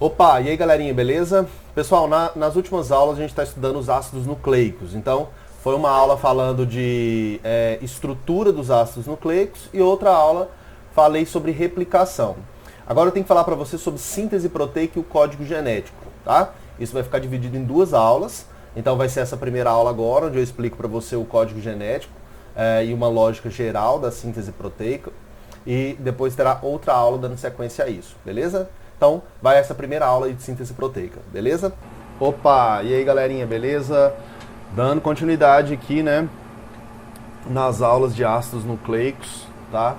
Opa, e aí galerinha, beleza? Pessoal, nas últimas aulas a gente está estudando os ácidos nucleicos. Então, foi uma aula falando de estrutura dos ácidos nucleicos e outra aula falei sobre replicação. Agora eu tenho que falar para você sobre síntese proteica e o código genético, tá? Isso vai ficar dividido em duas aulas. Então vai ser essa primeira aula agora, onde eu explico para você o código genético e uma lógica geral da síntese proteica. E depois terá outra aula dando sequência a isso, beleza? Então, vai essa primeira aula aí de síntese proteica, beleza? Opa, e aí galerinha, beleza? Dando continuidade aqui, né, nas aulas de ácidos nucleicos, tá?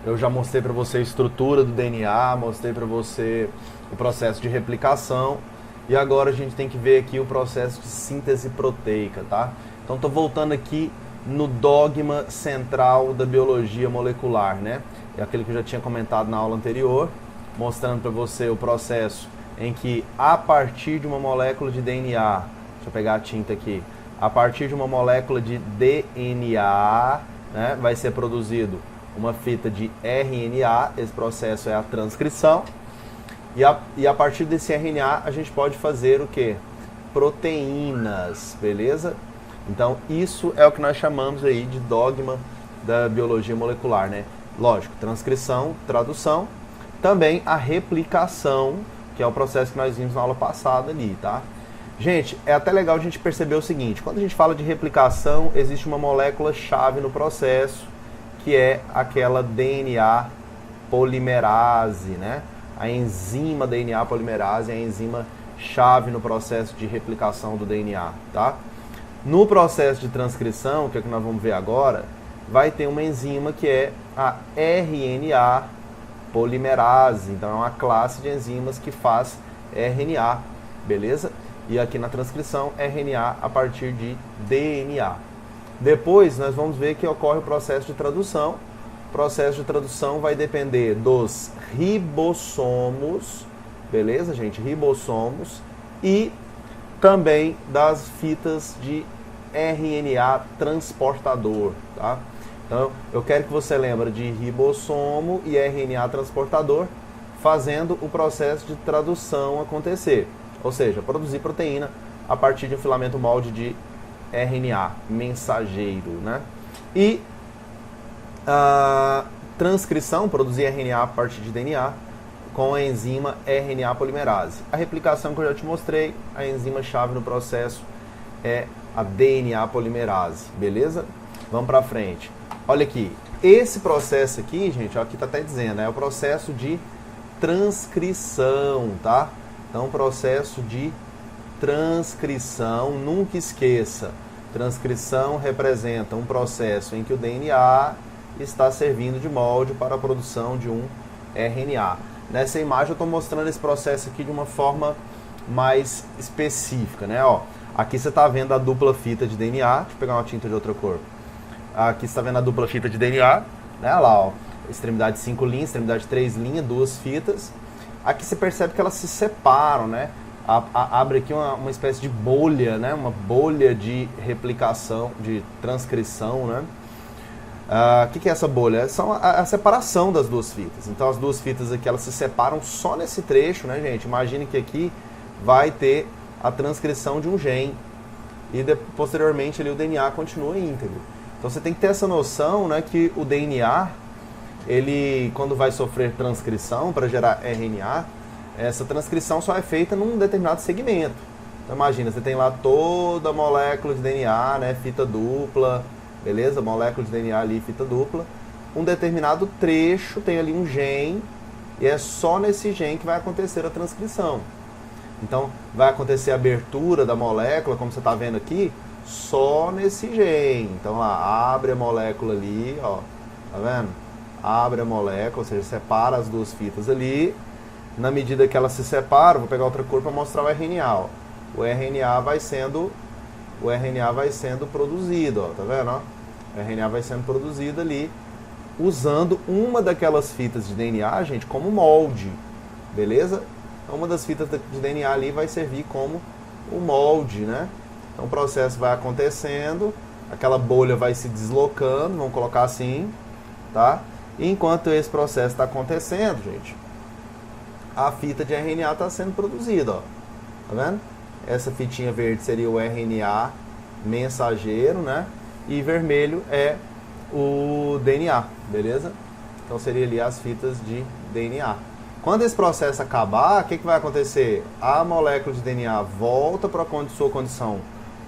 Eu já mostrei para você a estrutura do DNA, mostrei para você o processo de replicação e agora a gente tem que ver aqui o processo de síntese proteica, tá? Então, estou voltando aqui no dogma central da biologia molecular, né? É aquele que eu já tinha comentado na aula anterior, mostrando para você o processo em que a partir de uma molécula de DNA, deixa eu pegar a tinta aqui, a partir de uma molécula de DNA, né, vai ser produzido uma fita de RNA, esse processo é a transcrição, e a partir desse RNA a gente pode fazer o que? Proteínas, beleza? Então isso é o que nós chamamos aí de dogma da biologia molecular, né? Lógico, transcrição, tradução, também a replicação, que é o processo que nós vimos na aula passada ali, tá? Gente, é até legal a gente perceber o seguinte, quando a gente fala de replicação, existe uma molécula-chave no processo, que é aquela DNA polimerase, né? A enzima DNA polimerase é a enzima chave no processo de replicação do DNA, tá? No processo de transcrição, que é o que nós vamos ver agora, vai ter uma enzima que é a RNA polimerase. Então é uma classe de enzimas que faz RNA, beleza? E aqui na transcrição, RNA a partir de DNA. Depois nós vamos ver que ocorre o processo de tradução. O processo de tradução vai depender dos ribossomos, beleza, gente? Ribossomos e também das fitas de RNA transportador, tá? Então, eu quero que você lembre de ribossomo e RNA transportador fazendo o processo de tradução acontecer. Ou seja, produzir proteína a partir de um filamento molde de RNA mensageiro, né? E a transcrição, produzir RNA a partir de DNA com a enzima RNA polimerase. A replicação que eu já te mostrei, a enzima-chave no processo é a DNA polimerase, beleza? Vamos para frente. Olha aqui, esse processo aqui, gente, ó, aqui está até dizendo, é o processo de transcrição, tá? Então, processo de transcrição, nunca esqueça, transcrição representa um processo em que o DNA está servindo de molde para a produção de um RNA. Nessa imagem eu estou mostrando esse processo aqui de uma forma mais específica, né? Ó, aqui você está vendo a dupla fita de DNA, deixa eu pegar uma tinta de outra cor. Aqui você está vendo a dupla fita de DNA, né? Olha lá, ó, extremidade 5 linhas, extremidade 3 linhas, duas fitas. Aqui você percebe que elas se separam, né? Abre aqui uma espécie de bolha, né? Uma bolha de replicação, de transcrição, né? O que é essa bolha? São a separação das duas fitas. Então as duas fitas aqui elas se separam só nesse trecho, né, gente? Imagine que aqui vai ter a transcrição de um gene e posteriormente ali, o DNA continua íntegro. Então você tem que ter essa noção, né, que o DNA, ele quando vai sofrer transcrição para gerar RNA, essa transcrição só é feita num determinado segmento. Então imagina, você tem lá toda a molécula de DNA, né, fita dupla, beleza? Molécula de DNA ali, fita dupla. Um determinado trecho tem ali um gene e é só nesse gene que vai acontecer a transcrição. Então, vai acontecer a abertura da molécula, como você está vendo aqui, só nesse gene. Então, lá, abre a molécula ali, ó, tá vendo? Abre a molécula, ou seja, separa as duas fitas ali. Na medida que elas se separam, vou pegar outra cor para mostrar o RNA, ó. O RNA vai sendo produzido, ó, tá vendo? Ó? O RNA vai sendo produzido ali, usando uma daquelas fitas de DNA, gente, como molde, beleza? Então, uma das fitas de DNA ali vai servir como o molde, né? Então, o processo vai acontecendo, aquela bolha vai se deslocando, vamos colocar assim, tá? E enquanto esse processo está acontecendo, gente, a fita de RNA está sendo produzida, ó. Tá vendo? Essa fitinha verde seria o RNA mensageiro, né? E vermelho é o DNA, beleza? Então seria ali as fitas de DNA. Quando esse processo acabar, o que vai acontecer? A molécula de DNA volta para a sua condição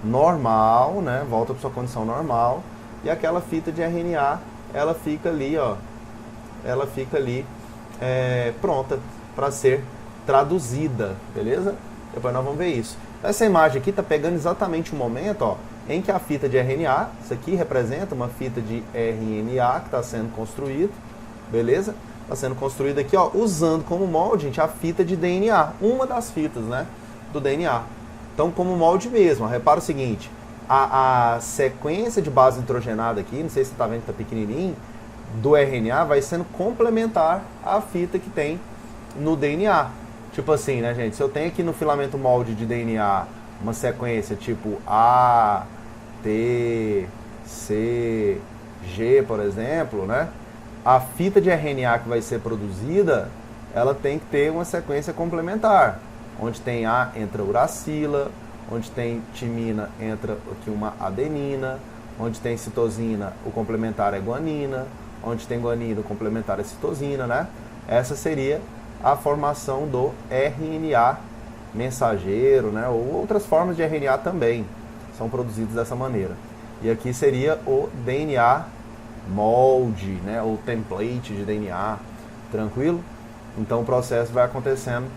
normal, né? Volta para sua condição normal. E aquela fita de RNA, ela fica ali, ó. Ela fica ali pronta para ser traduzida, beleza? Depois nós vamos ver isso. Essa imagem aqui está pegando exatamente o momento, ó, em que a fita de RNA, isso aqui representa uma fita de RNA que está sendo construída, beleza? Está sendo construída aqui, ó, usando como molde, gente, a fita de DNA, uma das fitas, né, do DNA. Então, como molde mesmo, ó, repara o seguinte, a sequência de base nitrogenada aqui, não sei se você está vendo que está pequenininho, do RNA vai sendo complementar à fita que tem no DNA. Tipo assim, né, gente? Se eu tenho aqui no filamento molde de DNA uma sequência tipo A, T, C, G, por exemplo, né? A fita de RNA que vai ser produzida, ela tem que ter uma sequência complementar. Onde tem A, entra uracila. Onde tem timina, entra aqui uma adenina. Onde tem citosina, o complementar é guanina. Onde tem guanina, o complementar é citosina, né? Essa seria a formação do RNA mensageiro, né? Ou outras formas de RNA também são produzidas dessa maneira. E aqui seria o DNA molde, né? Ou template de DNA, tranquilo? Então o processo vai acontecendo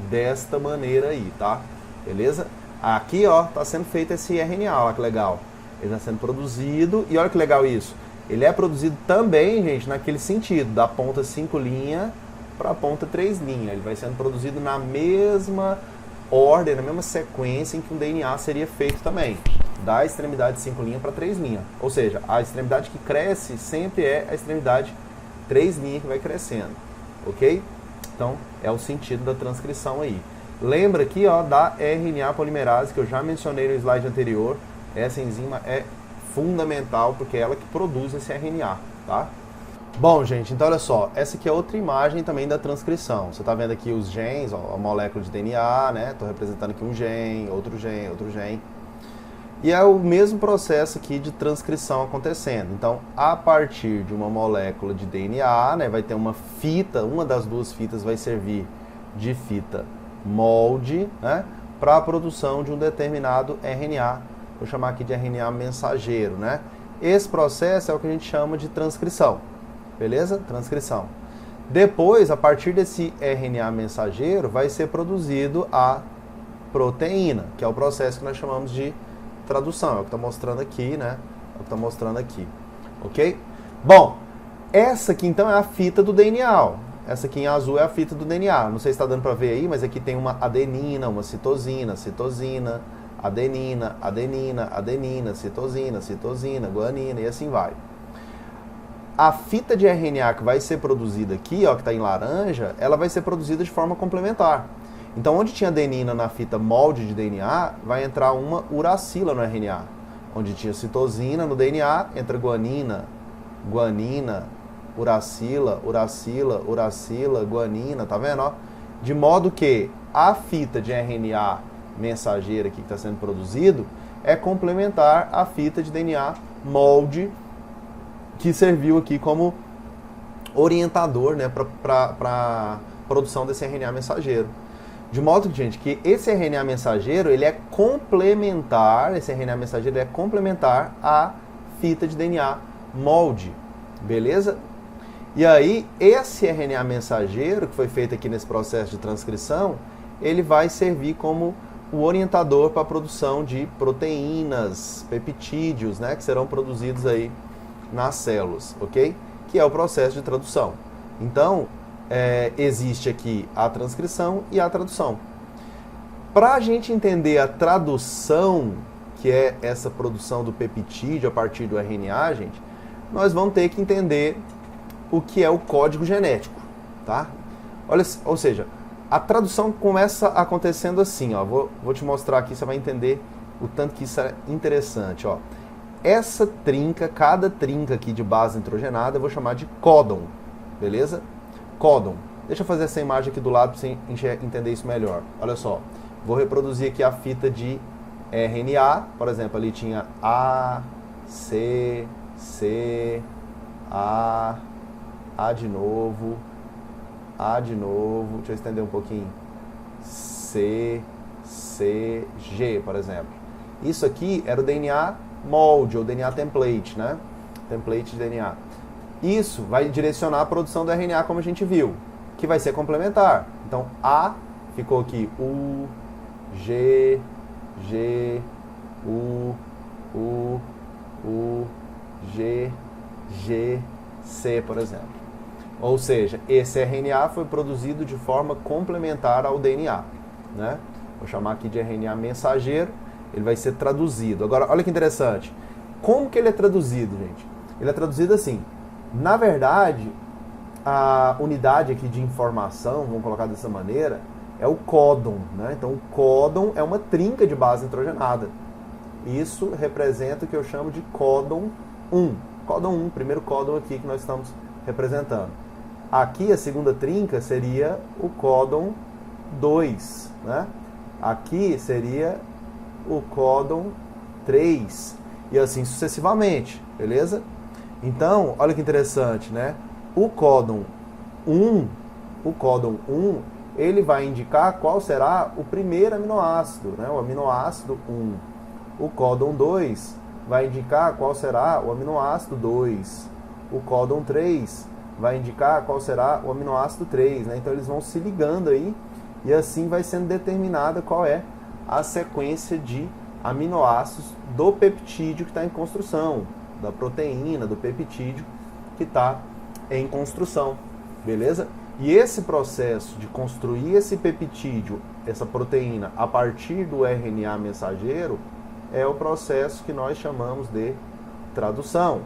desta maneira aí, tá? Beleza? Aqui, ó, tá sendo feito esse RNA, olha que legal. Ele está sendo produzido, e olha que legal isso. Ele é produzido também, gente, naquele sentido, da ponta 5' para a ponta 3'. Ele vai sendo produzido na mesma ordem, na mesma sequência em que um DNA seria feito também. Da extremidade 5' para 3'. Ou seja, a extremidade que cresce sempre é a extremidade 3' que vai crescendo. Ok? Então, é o sentido da transcrição aí. Lembra aqui, ó, da RNA polimerase, que eu já mencionei no slide anterior. Essa enzima é fundamental, porque é ela que produz esse RNA, tá? Bom, gente, então olha só, essa aqui é outra imagem também da transcrição. Você está vendo aqui os genes, ó, a molécula de DNA, né? Estou representando aqui um gene, outro gene, outro gene. E é o mesmo processo aqui de transcrição acontecendo. Então, a partir de uma molécula de DNA, né, vai ter uma fita, uma das duas fitas vai servir de fita molde, né, para a produção de um determinado RNA. Vou chamar aqui de RNA mensageiro, né? Esse processo é o que a gente chama de transcrição. Beleza? Transcrição. Depois, a partir desse RNA mensageiro, vai ser produzido a proteína, que é o processo que nós chamamos de tradução. É o que está mostrando aqui, né? É o que está mostrando aqui. Ok? Bom, essa aqui então é a fita do DNA. Ó. Essa aqui em azul é a fita do DNA. Não sei se está dando para ver aí, mas aqui tem uma adenina, uma citosina, citosina, adenina, adenina, adenina, citosina, citosina, guanina e assim vai. A fita de RNA que vai ser produzida aqui, ó, que está em laranja, ela vai ser produzida de forma complementar. Então, onde tinha adenina na fita molde de DNA, vai entrar uma uracila no RNA. Onde tinha citosina no DNA, entra guanina, guanina, uracila, uracila, uracila, guanina, tá vendo? Ó? De modo que a fita de RNA mensageira aqui que está sendo produzido é complementar à fita de DNA molde que serviu aqui como orientador, né, para a produção desse RNA mensageiro. De modo, gente, que esse RNA mensageiro, ele é complementar, esse RNA mensageiro é complementar à fita de DNA molde, beleza? E aí, esse RNA mensageiro, que foi feito aqui nesse processo de transcrição, ele vai servir como o orientador para a produção de proteínas, peptídeos, né, que serão produzidos aí nas células, ok? Que é o processo de tradução. Então, existe aqui a transcrição e a tradução. Para a gente entender a tradução, que é essa produção do peptídeo a partir do RNA, gente, nós vamos ter que entender o que é o código genético, tá? Olha, ou seja, a tradução começa acontecendo assim, ó. Vou te mostrar aqui, você vai entender o tanto que isso é interessante, ó. Essa trinca, cada trinca aqui de base nitrogenada, eu vou chamar de códon, beleza? Códon. Deixa eu fazer essa imagem aqui do lado para você entender isso melhor. Olha só, vou reproduzir aqui a fita de RNA, por exemplo, ali tinha A, C, A de novo, deixa eu estender um pouquinho, C, G, por exemplo. Isso aqui era o DNA molde, ou DNA template, né? Template de DNA. Isso vai direcionar a produção do RNA, como a gente viu, que vai ser complementar. Então, A ficou aqui U, G, U, G, C, por exemplo. Ou seja, esse RNA foi produzido de forma complementar ao DNA, né? Vou chamar aqui de RNA mensageiro, ele vai ser traduzido. Agora, olha que interessante. Como que ele é traduzido, gente? Ele é traduzido assim. Na verdade, a unidade aqui de informação, vamos colocar dessa maneira, é o códon, né? Então, o códon é uma trinca de base nitrogenada. Isso representa o que eu chamo de códon 1. Códon 1, primeiro códon aqui que nós estamos representando. Aqui, a segunda trinca seria o códon 2, né? Aqui seria o códon 3 e assim sucessivamente, beleza? Então, olha que interessante, né? O códon 1, ele vai indicar qual será o primeiro aminoácido, né? O aminoácido 1. O códon 2 vai indicar qual será o aminoácido 2. O códon 3 vai indicar qual será o aminoácido 3, né? Então eles vão se ligando aí e assim vai sendo determinada qual é a sequência de aminoácidos do peptídeo que está em construção, da proteína, do peptídeo que está em construção, beleza? E esse processo de construir esse peptídeo, essa proteína, a partir do RNA mensageiro, é o processo que nós chamamos de tradução.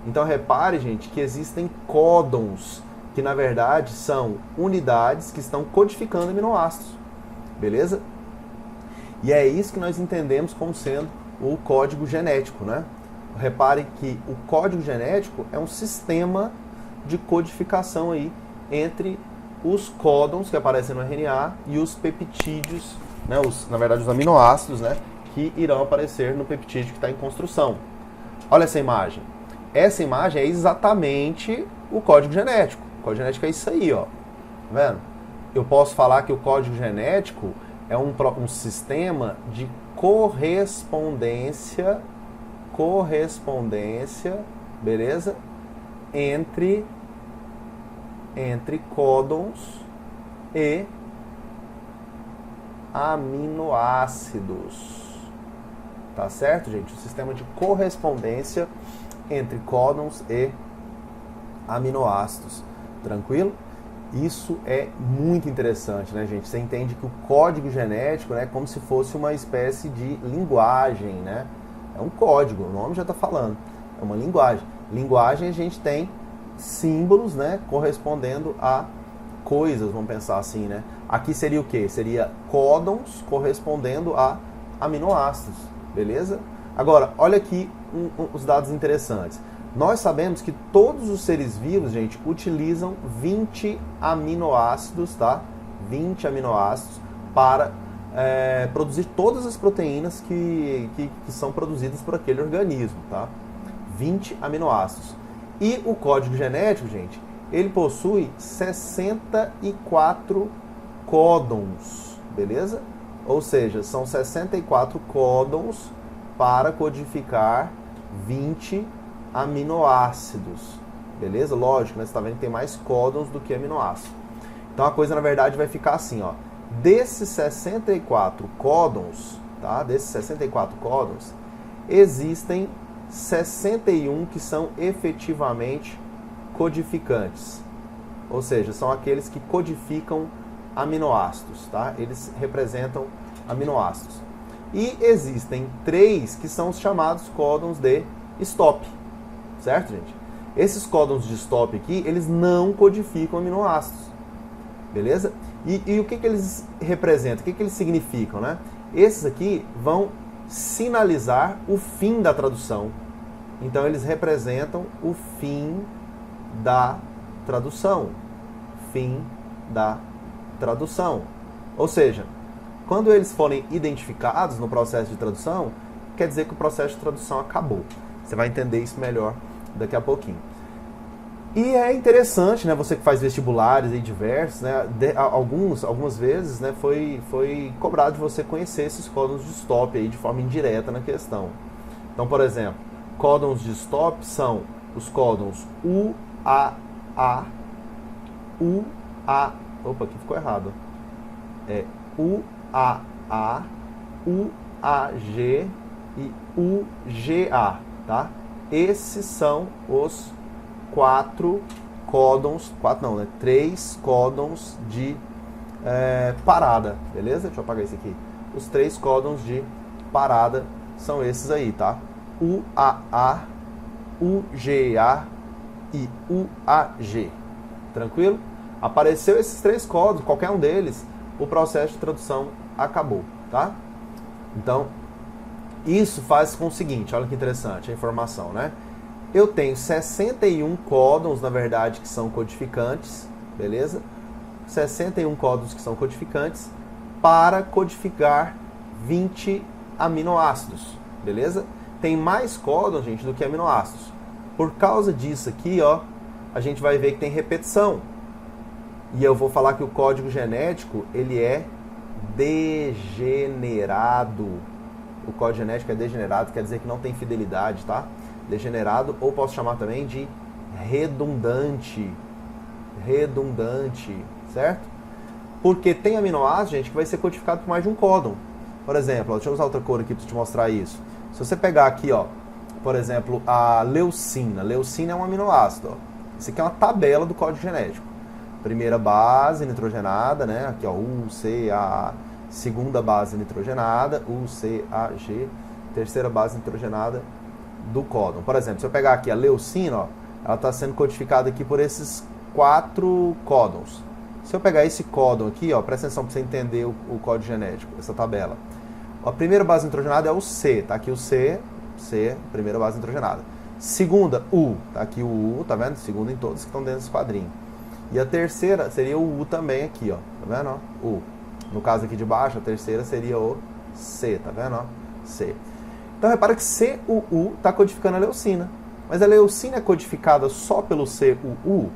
Então repare, gente, que existem códons, que na verdade são unidades que estão codificando aminoácidos, beleza? E é isso que nós entendemos como sendo o código genético, né? Repare que o código genético é um sistema de codificação aí entre os códons que aparecem no RNA e os peptídeos, né? Na verdade, os aminoácidos, né? Que irão aparecer no peptídeo que está em construção. Olha essa imagem. Essa imagem é exatamente o código genético. O código genético é isso aí, ó. Tá vendo? Eu posso falar que o código genético é um sistema de correspondência, beleza? Entre códons e aminoácidos. Tá certo, gente? O sistema de correspondência entre códons e aminoácidos. Tranquilo? Isso é muito interessante, né, gente? Você entende que o código genético, né, é como se fosse uma espécie de linguagem, né? É um código, o nome já está falando. É uma linguagem. Linguagem, a gente tem símbolos, né, correspondendo a coisas, vamos pensar assim, né? Aqui seria o quê? Seria códons correspondendo a aminoácidos, beleza? Agora, olha aqui os dados interessantes. Nós sabemos que todos os seres vivos, gente, utilizam 20 aminoácidos, tá? 20 aminoácidos para produzir todas as proteínas que são produzidas por aquele organismo, tá? 20 aminoácidos. E o código genético, gente, ele possui 64 códons, beleza? Ou seja, são 64 códons para codificar 20 aminoácidos, beleza? Lógico, né? Você está vendo que tem mais códons do que aminoácidos. Então a coisa, na verdade, vai ficar assim, ó. Desses 64 códons, tá? Desses 64 códons, existem 61 que são efetivamente codificantes. Ou seja, são aqueles que codificam aminoácidos, tá? Eles representam aminoácidos. E existem 3 que são os chamados códons de stop. Certo, gente? Esses códons de stop aqui, eles não codificam aminoácidos. Beleza? E o que eles representam? O que eles significam, né? Esses aqui vão sinalizar o fim da tradução. Então, eles representam o fim da tradução. Fim da tradução. Ou seja, quando eles forem identificados no processo de tradução, quer dizer que o processo de tradução acabou. Você vai entender isso melhor daqui a pouquinho. E é interessante, né, você que faz vestibulares aí diversos, né, algumas vezes, né, foi cobrado de você conhecer esses códons de stop aí de forma indireta na questão. Então, por exemplo, códons de stop são os códons UAA, opa, aqui ficou errado. É UAA, UAG e UGA, tá? Esses são os três códons de parada, beleza? Deixa eu apagar esse aqui. Os três códons de parada são esses aí, tá? UAA, UGA e UAG. Tranquilo? Apareceu esses três códons, qualquer um deles, o processo de tradução acabou, tá? Então, isso faz com o seguinte, olha que interessante a informação, né? Eu tenho 61 códons, na verdade, que são codificantes, beleza? 61 códons que são codificantes para codificar 20 aminoácidos, beleza? Tem mais códons, gente, do que aminoácidos. Por causa disso aqui, ó, a gente vai ver que tem repetição. E eu vou falar que o código genético, ele é degenerado. O código genético é degenerado, quer dizer que não tem fidelidade, tá? Degenerado, ou posso chamar também de redundante. Redundante, certo? Porque tem aminoácidos, gente, que vai ser codificado por mais de um códon. Por exemplo, deixa eu usar outra cor aqui para te mostrar isso. Se você pegar aqui, ó, por exemplo, a leucina. Leucina é um aminoácido, ó. Isso aqui é uma tabela do código genético. Primeira base nitrogenada, né? Aqui, ó, UCAA. Segunda base nitrogenada, UCAG. Terceira base nitrogenada do códon. Por exemplo, se eu pegar aqui a leucina, ó, ela está sendo codificada aqui por esses 4 códons. Se eu pegar esse códon aqui, ó, presta atenção para você entender o código genético, essa tabela. A primeira base nitrogenada é o C, tá aqui o C, primeira base nitrogenada. Segunda, U, tá aqui o U, tá vendo? Segunda em todos que estão dentro desse quadrinho. E a terceira seria o U também aqui, ó, tá vendo? Ó? U. No caso aqui de baixo, a terceira seria o C, tá vendo? Ó? C. Então repara que CUU está codificando a leucina. Mas a leucina é codificada só pelo CUU?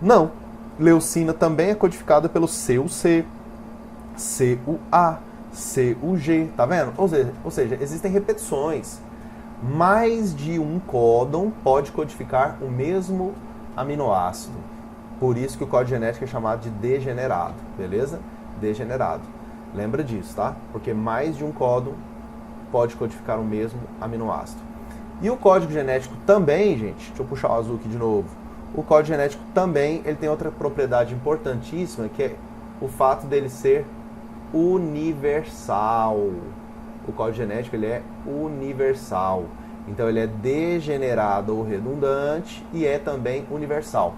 Não. Leucina também é codificada pelo CUC, CUA, CUG, tá vendo? Ou seja, existem repetições. Mais de um códon pode codificar o mesmo aminoácido. Por isso que o código genético é chamado de degenerado, beleza? Degenerado. Lembra disso, tá? Porque mais de um códon pode codificar o mesmo aminoácido. E o código genético também, gente, deixa eu puxar o azul aqui de novo. O código genético também, ele tem outra propriedade importantíssima, que é o fato dele ser universal. O código genético, ele é universal. Então, ele é degenerado ou redundante e é também universal.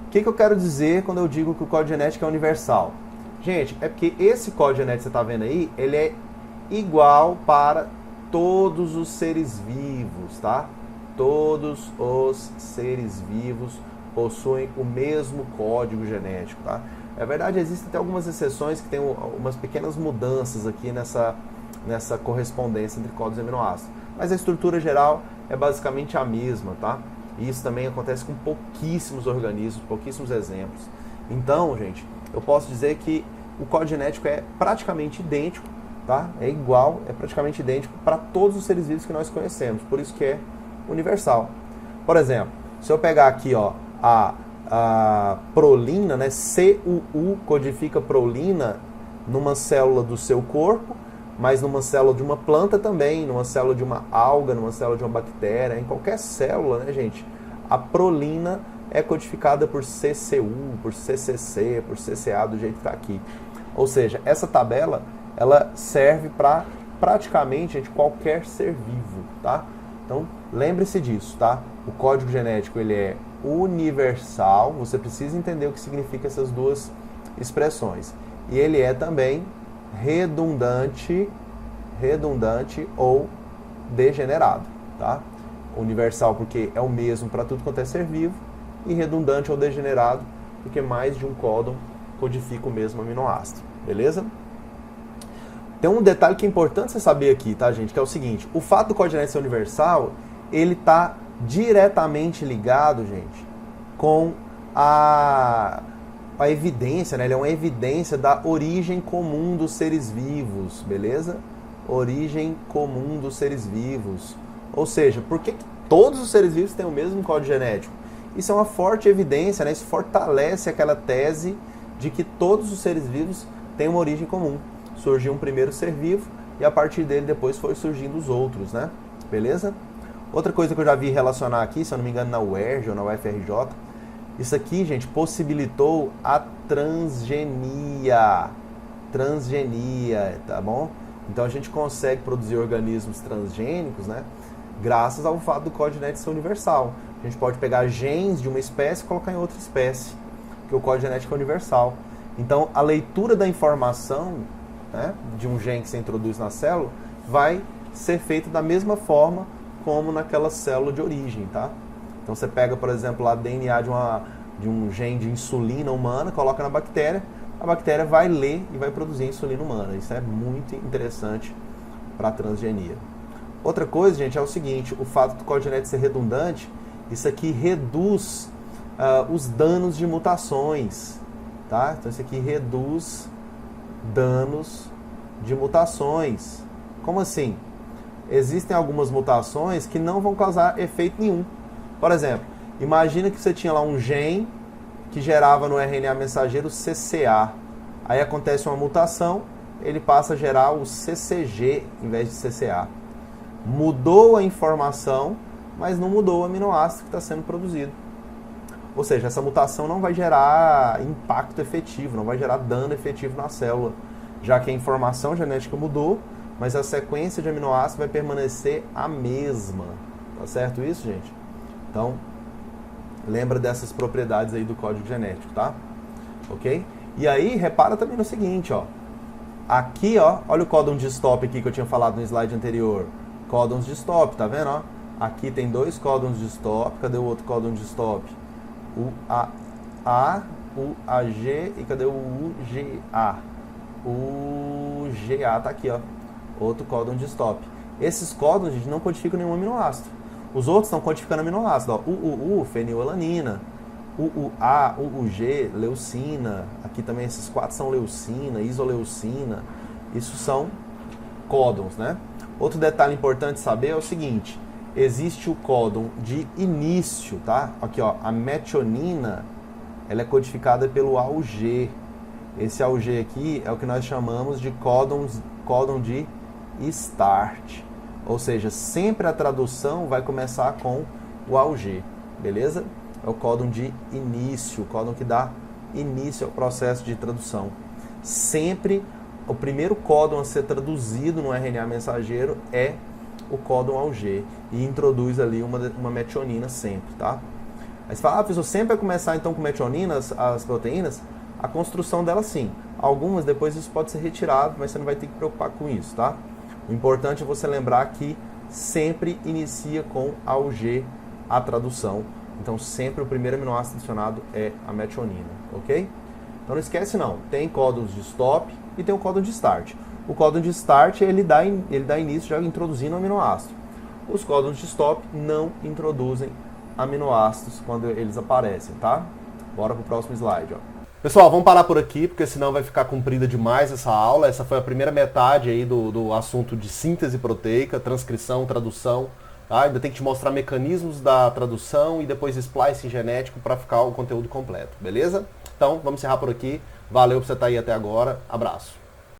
O que eu quero dizer quando eu digo que o código genético é universal? Gente, é porque esse código genético que você está vendo aí, ele é igual para todos os seres vivos, tá? Todos os seres vivos possuem o mesmo código genético, tá? É verdade, existem até algumas exceções que tem umas pequenas mudanças aqui nessa correspondência entre códigos e aminoácidos. Mas a estrutura geral é basicamente a mesma, tá? E isso também acontece com pouquíssimos organismos, pouquíssimos exemplos. Então, gente, eu posso dizer que o código genético é praticamente idêntico, tá? É igual, é praticamente idêntico para todos os seres vivos que nós conhecemos, por isso que é universal. Por exemplo, se eu pegar aqui, ó, a prolina, né? CUU codifica prolina numa célula do seu corpo, mas numa célula de uma planta também, numa célula de uma alga, numa célula de uma bactéria, em qualquer célula, né, gente? A prolina é codificada por CCU, por CCC, por CCA, do jeito que está aqui. Ou seja, essa tabela, ela serve para praticamente, gente, qualquer ser vivo, tá? Então, lembre-se disso, tá? O código genético, ele é universal, você precisa entender o que significa essas duas expressões. E ele é também redundante ou degenerado, tá? Universal porque é o mesmo para tudo quanto é ser vivo, e redundante ou degenerado porque mais de um códon codifica o mesmo aminoácido, beleza? Tem um detalhe que é importante você saber aqui, tá, gente? Que é o seguinte, o fato do código genético ser universal, ele está diretamente ligado, gente, com a evidência, né? Ele é uma evidência da origem comum dos seres vivos, beleza? Origem comum dos seres vivos. Ou seja, por que todos os seres vivos têm o mesmo código genético? Isso é uma forte evidência, né? Isso fortalece aquela tese de que todos os seres vivos têm uma origem comum. Surgiu um primeiro ser vivo e a partir dele depois foi surgindo os outros, né? Beleza? Outra coisa que eu já vi relacionar aqui, se eu não me engano na UERJ ou na UFRJ, isso aqui, gente, possibilitou a transgenia. Transgenia, tá bom? Então a gente consegue produzir organismos transgênicos, né? Graças ao fato do código genético ser universal. A gente pode pegar genes de uma espécie e colocar em outra espécie, porque o código genético é universal. Então a leitura da informação, né, de um gene que você introduz na célula vai ser feita da mesma forma como naquela célula de origem, tá? Então você pega, por exemplo, a DNA de um gene de insulina humana, coloca na bactéria, a bactéria vai ler e vai produzir insulina humana. Isso é muito interessante para a transgenia. Outra coisa, gente, é o seguinte, o fato do código genético ser redundante, isso aqui reduz os danos de mutações, tá? Então isso aqui reduz danos de mutações. Como assim? Existem algumas mutações que não vão causar efeito nenhum. Por exemplo, imagina que você tinha lá um gene que gerava no RNA mensageiro CCA. Aí acontece uma mutação, ele passa a gerar o CCG em vez de CCA. Mudou a informação, mas não mudou o aminoácido que está sendo produzido. Ou seja, essa mutação não vai gerar impacto efetivo, não vai gerar dano efetivo na célula, já que a informação genética mudou, mas a sequência de aminoácidos vai permanecer a mesma. Tá certo isso, gente? Então, lembra dessas propriedades aí do código genético, tá? Ok? E aí, repara também no seguinte, ó. Aqui, ó, olha o códon de stop aqui que eu tinha falado no slide anterior. Códons de stop, tá vendo, ó? Aqui tem dois códons de stop. Cadê o outro códon de stop? O AG e cadê o UGA? O GA tá aqui, ó. Outro códon de stop. Esses códons, a gente não codificam nenhum aminoácido. Os outros estão codificando aminoácido, ó. UUU, fenilalanina. UUA, UUG, leucina. Aqui também esses quatro são leucina, isoleucina. Isso são códons, né? Outro detalhe importante saber é o seguinte. Existe o códon de início, tá? Aqui, ó, a metionina, ela é codificada pelo AUG. Esse AUG aqui é o que nós chamamos de códon de start. Ou seja, sempre a tradução vai começar com o AUG, beleza? É o códon de início, o códon que dá início ao processo de tradução. Sempre o primeiro códon a ser traduzido no RNA mensageiro é o códon AUG e introduz ali uma metionina sempre, tá? Aí você fala, professor, sempre vai começar então com metionina as proteínas? A construção delas sim. Algumas depois isso pode ser retirado, mas você não vai ter que preocupar com isso, tá? O importante é você lembrar que sempre inicia com AUG a tradução. Então sempre o primeiro aminoácido adicionado é a metionina, ok? Então não esquece não, tem códons de stop e tem o códon de start. O códon de start ele dá início já introduzindo o aminoácido. Os códons de stop não introduzem aminoácidos quando eles aparecem, tá? Bora pro próximo slide, ó. Pessoal, vamos parar por aqui, porque senão vai ficar comprida demais essa aula. Essa foi a primeira metade aí do assunto de síntese proteica, transcrição, tradução. Tá? Ainda tem que te mostrar mecanismos da tradução e depois splicing genético para ficar o conteúdo completo, beleza? Então, vamos encerrar por aqui. Valeu por você estar aí até agora. Abraço.